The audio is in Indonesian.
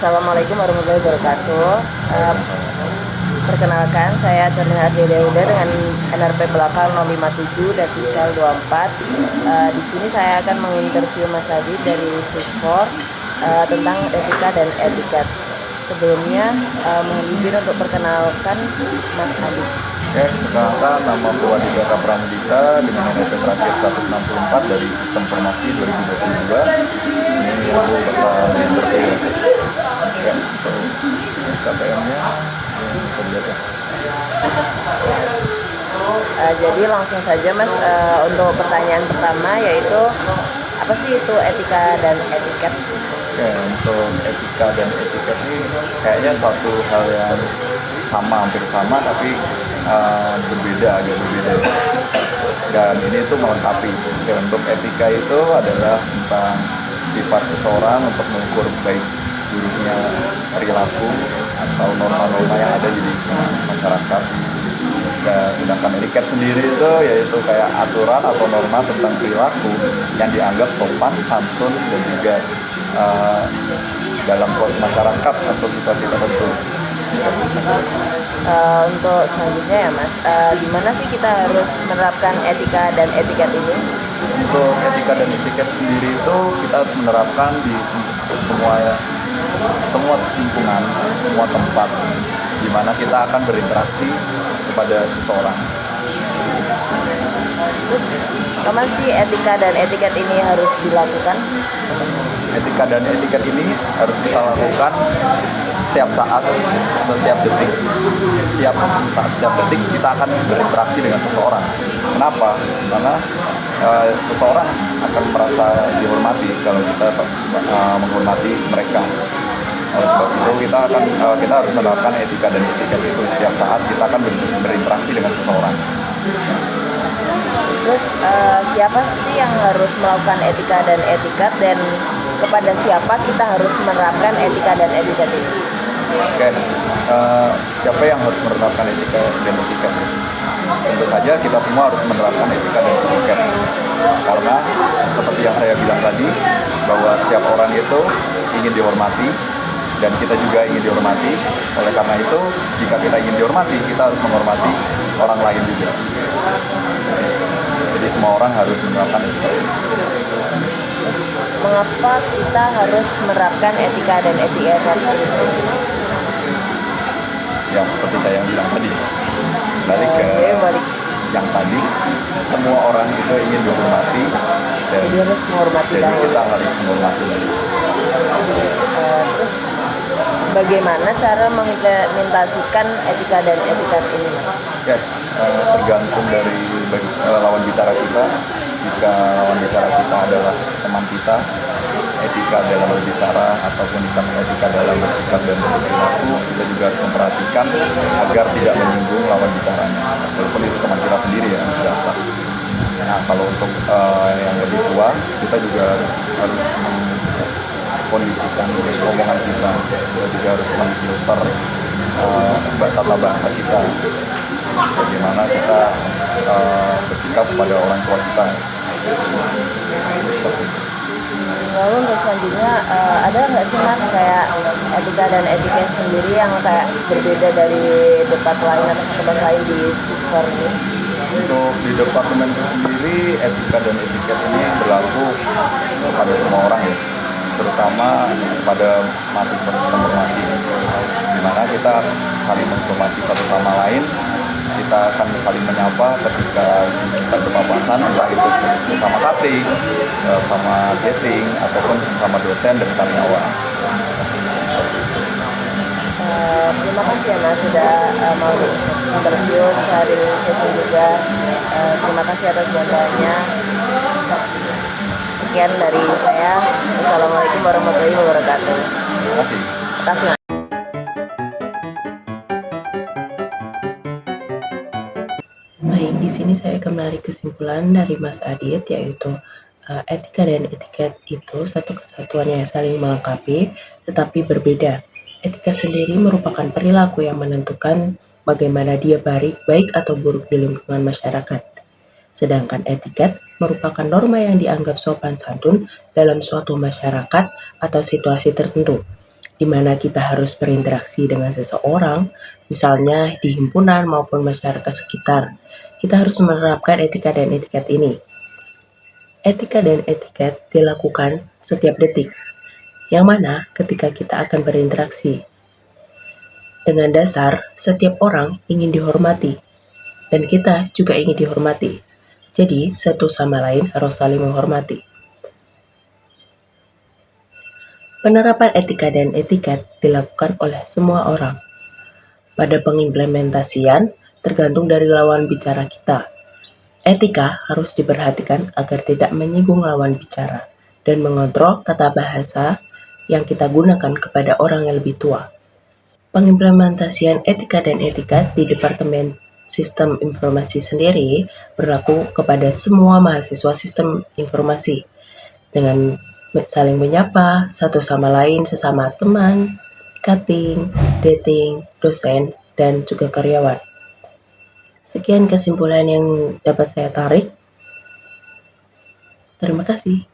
Assalamualaikum warahmatullahi wabarakatuh. Perkenalkan, saya Cerna Ardia dengan NRP belakang 057 dan fiskal 24. Di sini saya akan menginterview Mas Adit dari Swiss4 tentang etika dan etiket. Sebelumnya, mohon izin untuk perkenalkan Mas Adit. Oke, perkenalkan, nama Purwadika Pramudita dengan NRP terakhir 164 dari Sistem Informasi 2022. Ini aku bakal interview. Ya, untuk KPM-nya bisa dilihat ya. Jadi langsung saja Mas, untuk pertanyaan pertama yaitu apa sih itu etika dan etiket? Oke, untuk etika dan etiket ini kayaknya suatu hal yang hampir sama, tapi agak berbeda. Dan ini tuh melengkapi. Oke, untuk etika itu adalah tentang sifat seseorang untuk mengukur baik buruknya perilaku atau norma-norma yang ada di lingkungan masyarakat. Dan sedangkan etiket sendiri itu yaitu kayak aturan atau norma tentang perilaku yang dianggap sopan, santun, dan juga dalam suatu masyarakat atau situasi tertentu. Untuk selanjutnya ya Mas, di mana sih kita harus menerapkan etika dan etiket ini? Untuk etika dan etiket sendiri itu kita harus menerapkan di semua lingkungan, semua tempat di mana kita akan berinteraksi kepada seseorang. Terus kapan sih etika dan etiket ini harus dilakukan? Etika dan etiket ini harus kita lakukan setiap saat, setiap detik. Setiap detik kita akan berinteraksi dengan seseorang. Kenapa? Karena seseorang akan merasa dihormati kalau kita menghormati mereka. Oleh sebab itu kita harus menerapkan etika dan etiket itu setiap saat kita akan berinteraksi dengan seseorang. Terus siapa sih yang harus melakukan etika dan etiket, dan kepada siapa kita harus menerapkan etika dan etiket ini? Oke, siapa yang harus menerapkan etika dan etiket? Tentu saja kita semua harus menerapkan etika dan etiket. Karena seperti yang saya bilang tadi, bahwa setiap orang itu ingin dihormati dan kita juga ingin dihormati. Oleh karena itu, jika kita ingin dihormati, kita harus menghormati orang lain juga. Jadi semua orang harus menerapkan etika. Mengapa kita harus menerapkan etika dan etiket ini? Ya, seperti saya yang bilang tadi, balik yang tadi, semua orang itu ingin dihormati dan Jadi harus menghormati jadi kita harus menghormati. Terus bagaimana cara mengimplementasikan etika dan etiket ini, Mas? Ya, tergantung dari lawan bicara kita. Jika lawan bicara kita adalah teman kita, etika dalam berbicara ataupun etika dalam bersikap dan berperilaku, kita juga harus memperhatikan agar tidak menyinggung lawan bicaranya, walaupun itu teman kita sendiri ya, sudah sah. Nah, kalau untuk yang lebih tua, kita juga harus mengkondisikan omongan kita juga harus memfilter tata bahasa kita, bagaimana kita bersikap kepada orang tua kita. Lalu untuk selanjutnya, ada nggak sih Mas kayak etika dan etiket sendiri yang kayak berbeda dari departemen lain atau tempat lain di Swiss4 ini? Untuk di departemen itu sendiri, etika dan etiket ini berlaku kepada semua orang ya, terutama pada mahasiswa sistem informasi, di mana kita saling menghormati satu sama lain. Kita akan saling menyapa ketika kita berpapasan, entah itu sama cutting, sama dating, ataupun sama dosen dan karyawan. Terima kasih ya Mas sudah mau interview sharing sesi juga. Terima kasih atas bantuannya. Sekian dari saya. Assalamualaikum warahmatullahi wabarakatuh. Terima kasih. Terima kasih. Baik, di sini saya akan menarik kesimpulan dari Mas Adit, yaitu etika dan etiket itu satu kesatuan yang saling melengkapi tetapi berbeda. Etika sendiri merupakan perilaku yang menentukan bagaimana dia baik atau buruk di lingkungan masyarakat. Sedangkan etiket merupakan norma yang dianggap sopan santun dalam suatu masyarakat atau situasi tertentu, di mana kita harus berinteraksi dengan seseorang, misalnya di himpunan maupun masyarakat sekitar. Kita harus menerapkan etika dan etiket ini. Etika dan etiket dilakukan setiap detik, yang mana ketika kita akan berinteraksi. Dengan dasar, setiap orang ingin dihormati, dan kita juga ingin dihormati. Jadi, satu sama lain harus saling menghormati. Penerapan etika dan etiket dilakukan oleh semua orang. Pada pengimplementasian, tergantung dari lawan bicara kita. Etika harus diperhatikan agar tidak menyinggung lawan bicara dan mengontrol tata bahasa yang kita gunakan kepada orang yang lebih tua. Pengimplementasian etika dan etiket di Departemen Sistem Informasi sendiri berlaku kepada semua mahasiswa sistem informasi dengan saling menyapa satu sama lain sesama teman, cutting, dating, dosen, dan juga karyawan. Sekian kesimpulan yang dapat saya tarik. Terima kasih.